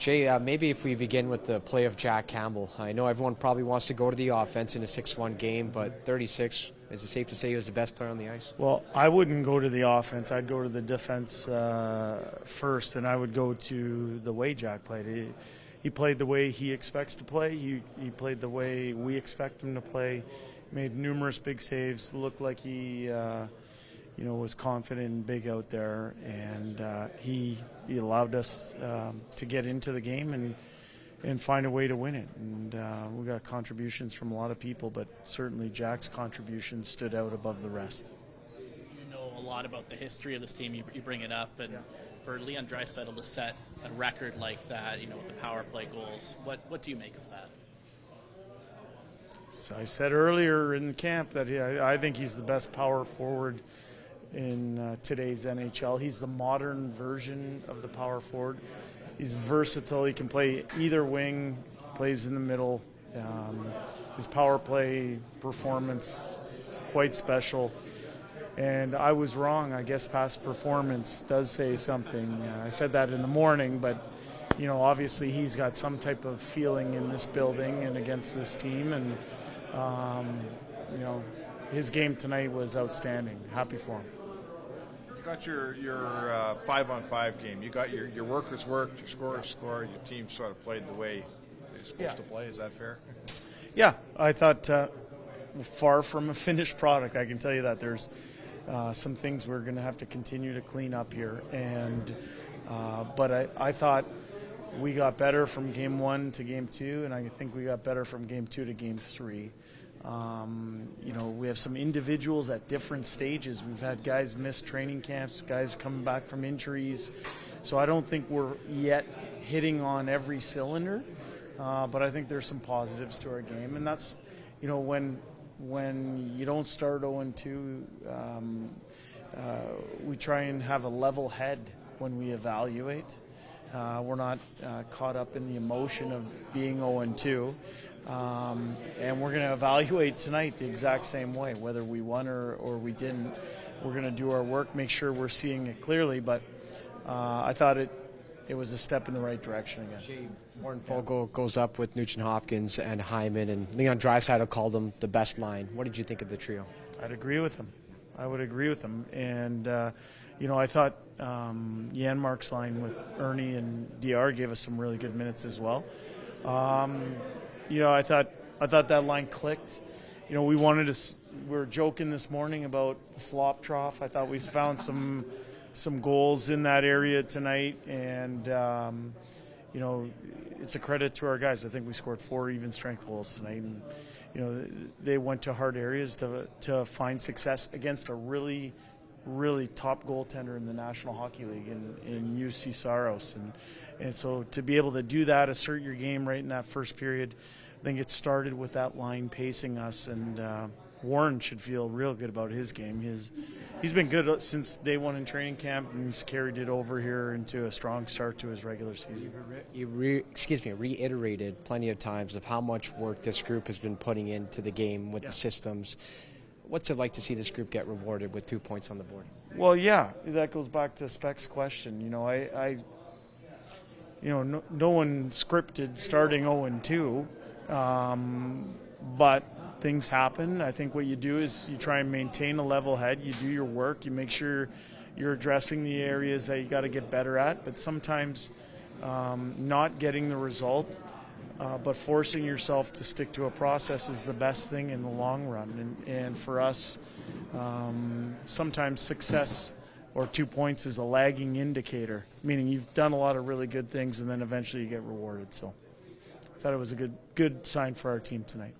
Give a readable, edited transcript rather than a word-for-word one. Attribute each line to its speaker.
Speaker 1: Jay, maybe if we begin with the play of Jack Campbell. I know everyone probably wants to go to the offense in a 6-1 game, but 36, is it safe to say he was the best player on the ice?
Speaker 2: Well, I wouldn't go to the offense. I'd go to the defense first, and I would go to the way Jack played. He played the way he expects to play. He played the way we expect him to play. Made numerous big saves. Looked like he was confident and big out there, and he allowed us to get into the game and find a way to win it. And we got contributions from a lot of people, but certainly Jack's contribution stood out above the rest.
Speaker 3: You know a lot about the history of this team. You bring it up, and for Leon Draisaitl to set a record like that, with the power play goals, what do you make of that?
Speaker 2: So I said earlier in the camp that I think he's the best power forward in today's NHL. He's the modern version of the power forward. He's versatile. He can play either wing, plays in the middle. His power play performance is quite special. And I was wrong. I guess past performance does say something. I said that in the morning, but obviously he's got some type of feeling in this building and against this team. And his game tonight was outstanding. Happy for him.
Speaker 4: You got your 5-on-5 game. You got your workers worked, your scorers scored, your team sort of played the way they're supposed to play. Is that fair? Yeah,
Speaker 2: I thought far from a finished product. I can tell you that there's some things we're going to have to continue to clean up here. And but I thought we got better from game 1 to game 2, and I think we got better from game 2 to game 3. We have some individuals at different stages. We've had guys miss training camps, guys coming back from injuries. So I don't think we're yet hitting on every cylinder, but I think there's some positives to our game. And that's, when you don't start 0-2, we try and have a level head when we evaluate. We're not caught up in the emotion of being 0-2. And we're going to evaluate tonight the exact same way, whether we won or we didn't. We're going to do our work, make sure we're seeing it clearly, but I thought it was a step in the right direction again.
Speaker 1: Warren Fogle goes up with Nugent Hopkins and Hyman, and Leon Draisaitl called them the best line. What did you think of the trio?
Speaker 2: I'd agree with him. I would agree with him. And, I thought Janmark's line with Ernie and DR gave us some really good minutes as well. I thought that line clicked. We were joking this morning about the slop trough. I thought we found some goals in that area tonight, and it's a credit to our guys. I think we scored 4 even strength goals tonight, and they went to hard areas to find success against a really, really top goaltender in the National Hockey League in UC Saros. And so to be able to do that, assert your game right in that first period, I think it started with that line pacing us, and Warren should feel real good about his game. He's been good since day 1 in training camp, and he's carried it over here into a strong start to his regular season.
Speaker 1: You reiterated plenty of times of how much work this group has been putting into the game with the systems. What's it like to see this group get rewarded with 2 points on the board?
Speaker 2: Well, yeah, that goes back to Speck's question. No one scripted starting 0-2, but things happen. I think what you do is you try and maintain a level head. You do your work. You make sure you're addressing the areas that you got to get better at. But sometimes not getting the result, but forcing yourself to stick to a process is the best thing in the long run. And for us, sometimes success or 2 points is a lagging indicator, meaning you've done a lot of really good things and then eventually you get rewarded. So I thought it was a good sign for our team tonight.